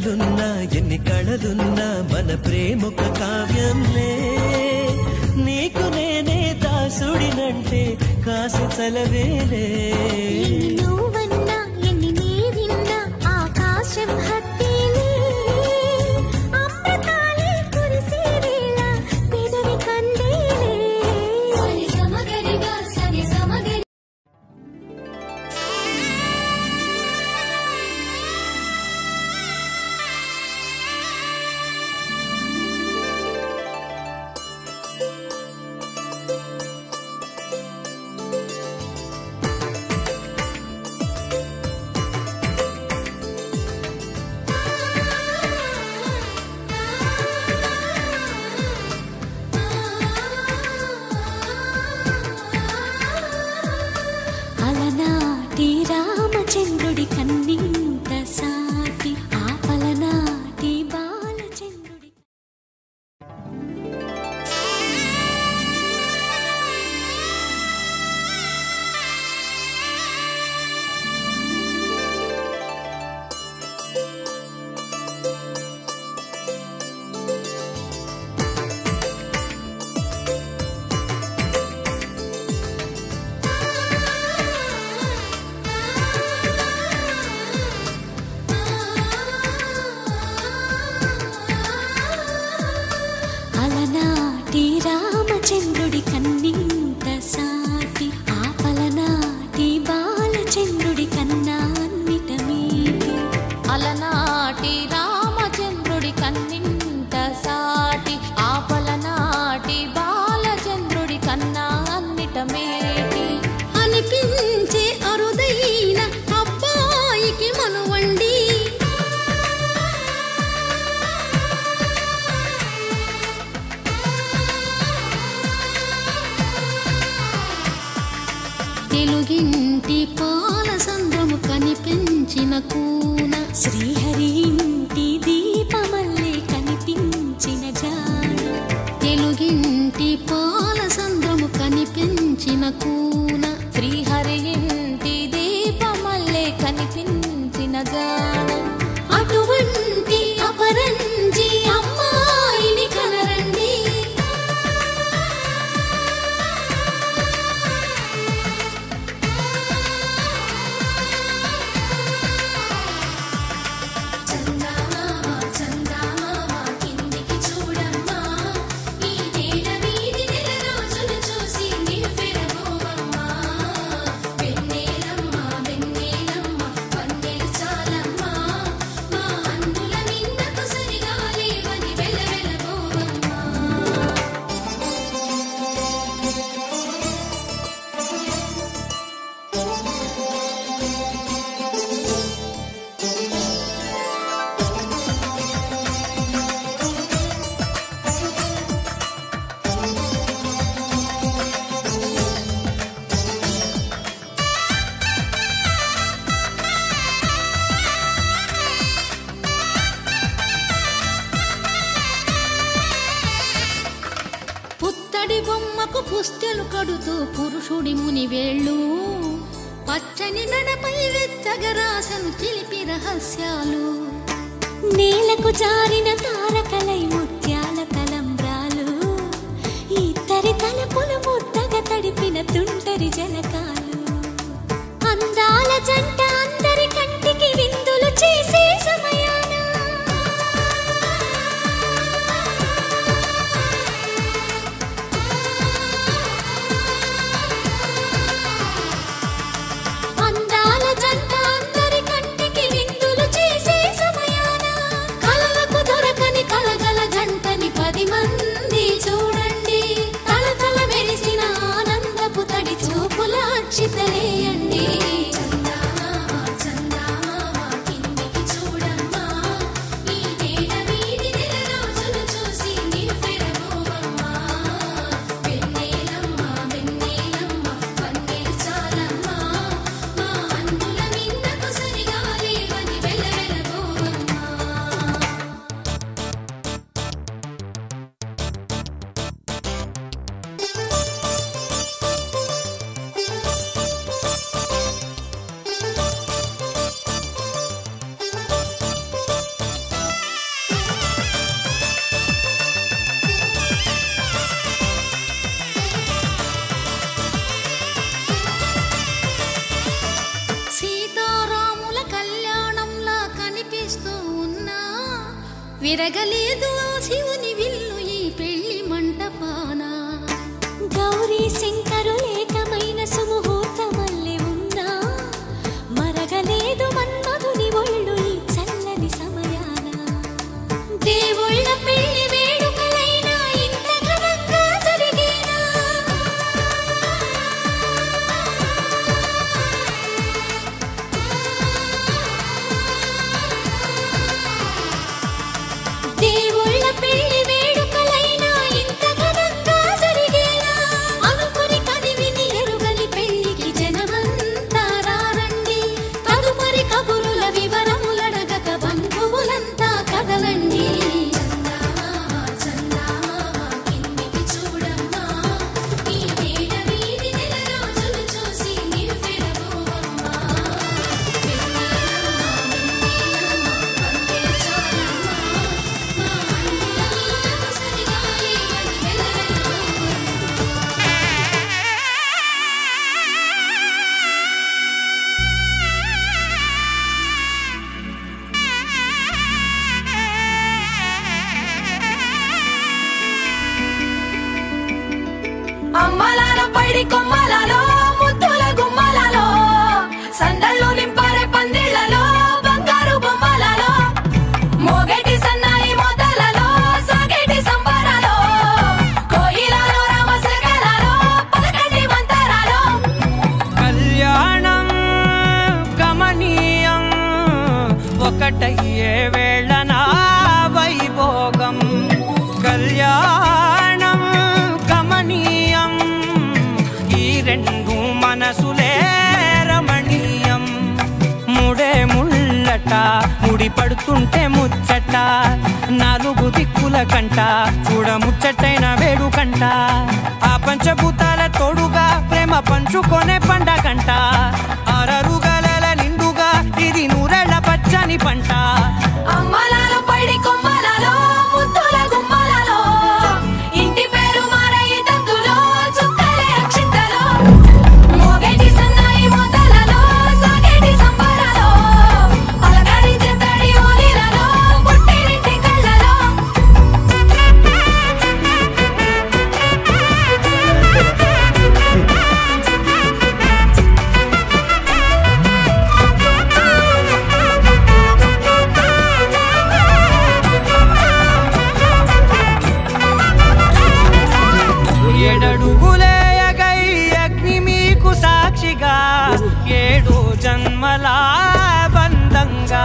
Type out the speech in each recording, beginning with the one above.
జతలున్నా ఎన్ని కళలున్నా మన ప్రేమొక కావ్యంలే నీకు నేనే దాసుడినంటే కాసి చలవేలే నువ్వన్నా ఎన్ని నీవిన్నా ఆకాశం హత్తేలే అమృతాలే కురిసే వేళ పెదవి కందేలే సని సమగరిగా సని సమగరి అలనాటి రామచంద్రుడి కన్నింత సాటి ఆపలనాటి బాలచంద్రుడి అలనాటి రామచంద్రుడి కన్నింత సాటి ఆపలనాటి బాలచంద్రుడి కన్నా అన్నిట మీటి అలనాటి రామచంద్రుడి కన్నింత సాటి ఆపలనాటి బాలచంద్రుడి కన్నా అన్నిట మేటి అనిపించే అరుదైన అబ్బాయికి మనువండి తెలుగింటి పాల సంద్రము కనిపించిన కూన శ్రీహరి ఇంటి దీపమల్లే కనిపించిన జాడ తెలుగింటి పాల సంద్రము కనిపించిన కూన శ్రీహరి ఇంటి దీపమల్లే కనిపించిన జాడ అటువంటి అపరంజి అమ్మాయిని కనరండి పుత్తడి బొమ్మకు పుస్తెలు కడుతూ పురుషుడి ముని వేళ్ళు పచ్చని నడపై వెచ్చగరాసను చిలిపి రహస్యాలు నేలకు జారిన తారకలై ముత్యాల తలంబ్రాలు ఇద్దరి తలపులు ముద్దగా తడిపిన తుంటరి జలకాలు అందాల జంట అందరి కంటికి విందులు చేసే సమయాన అందాల జంట అందరి కంటికి విందులు చేసే సమయాన కలలకు దొరకని కలగల జంటని 10 మంది చూడండి తలతల మెరిసిన విరగలేదు ఆ శివుని విల్లు ఈ పెళ్లి మంటపాన. గౌరీ శంకరు ఏకమైన సుముహూర్తమల్లె ఉన్నా మరగలేదు మన్మధుని ఒళ్ళు ఈ చల్లని సమయాన. దేవుళ్ళ పెళ్లి వేడుకలైనా ఇంత ఘనంగా జరిగేనా? దేవుళ్ళ పెళ్లి వేడుకలైనా ఇంత ఘనంగా జరిగేనా? అనుకుని కదివిని ఎరుగని పెళ్లికి జనమంతా రారండి. తదుపరి కబురుల వివరములడగక బంధువులంతా కదలండి. కిందికి చూడమ్మా, ఈ నేల వీధి నెల రోజులు చూసి నివ్వెరపోవమ్మా. అమ్మలాల పైడి కొమ్మలలో ముద్దుల గుమ్మలలో సందళ్ళు నింపారే పందిళ్లలో బంగారు బొమ్మలలో మోగేటి సన్నాయి మొదలలో సాగేటి సంబరాలో కోయిలలో రామశకలలో పలకండి మంతరాలో. కళ్యాణం గమనీయం ఒకటయ్యే వేళ నా వైభోగం. కళ్యాణం గమనీయం ఈ రెండు మనసులే రమణీయం. ముడే ముళ్ళట ముడి పడుతుంటే ముచ్చట నాలుగు దిక్కుల కంట చూడ ముచ్చటైన వేడుకంట. ఆ పంచభూతాల తోడుగా ప్రేమ పంచుకొనే పండగంట. ఆరరుగల నిండుగా ఇది నూరెళ్ళ పచ్చని పంట. అమ్మలాల పైడి కొమ్మలలో ముద్దుల గుమ్మలలో ఇంటి పేరు మారయి తందులో చుక్కలే అక్షింతలో మోగేటి సన్నాయి మొదలలో సాగేటి సంబరాలో పలకరించే తడి ఓలిలలో పుట్టినింటి కళ్ళలో. ఏడడుగులే ఎగై అగ్ని మీకు సాక్షిగా 7 జన్మల బంధంగా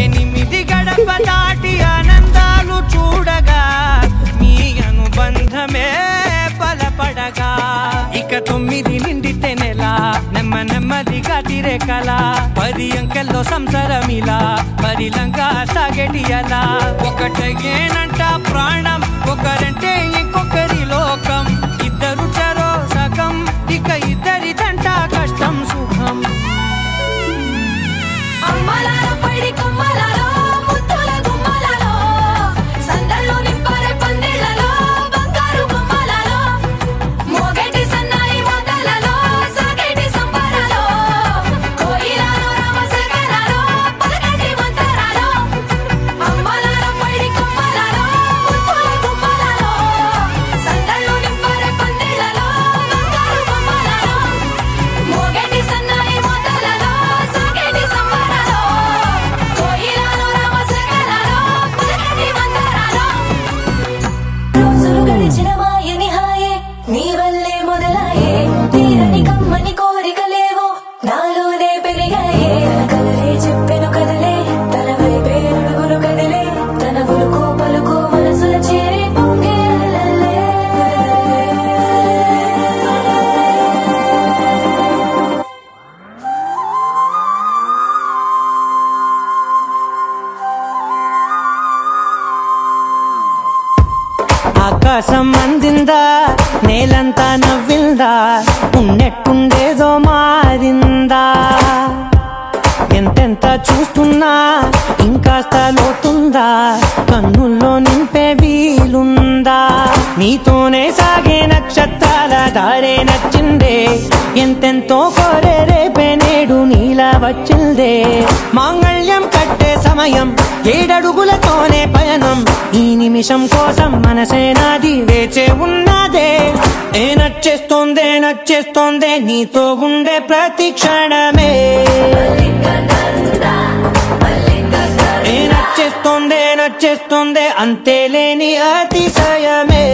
8 గడప దాటి ఆనందాలు చూడగా మీ అనుబంధమే బలపడగా. ఇక 9 నిండితే నెల నెమ్మదిగా తిరే కల 10 అంకెల్లో సంసారమిలా పరిలంగా సాగేటి అలా. ఒకటేనంట ప్రాణం ఒకరంటే ఇంకొకరి లోకం. ఇద్దరు చరో సగం ఇక ఇద్దరిదంట కష్టం సుఖం. అమ్మలాల పైడి కొమ్మలలో ముద్దుల గుమ్మలలో సందళ్ళు నింపారే పందిళ్లలో బంగారు బొమ్మలలో మోగేటి సన్నాయి మొదలలో సాగేటి సంబరాలో కోయిలలో రామశకలలో పలకండి మంతరాలో. అమ్మలాల పైడి కొమ్మలలో ముద్దుల గుమ్మలలో సందళ్ళు నింపారే పందిళ్లలో బంగారు బొమ్మలలో మోగేటి సన్నాయి మొదలలో సాగేటి సంబరాలో కోయిలలో రామశకలలో పలకండి మంతరాలో. రోజులు గడిచిన మాయని హాయే నీ వల్లే మొదలాయే తీరని కమ్మని కోరికలేవో నాలోనే పెరిగాయే. తన కలలే చెప్పెను కదలే తన వైపే అడుగులు కదిలే తన గులుకు పలుకు మనసుల చేరి పొంగే అలలే. ఆకాశం అందిందా నేలంతా నవ్విందా ఉన్నట్టుండేదో మారిందా. ఎంతెంత చూస్తున్నా ఇంకాస్త లోతుందా కన్నుల్లో నింపే వీలుందా. నీతోనే సాగే నక్షత్రాల దారే నచ్చిందే ఎంతెంతో కోరే రేపే నేడు నేడు నీలా వచ్చిందే మాంగళ్యం కట్టే సమయం 7 అడుగులతోనే పయనం ఈ నిమిషం కోసం మనసే నాది వేచే ఉన్నదే నచ్చేస్తోందే నీతో ఉండే ప్రతి క్షణమే నచ్చేస్తోందే అంతే లేని అతిశయమే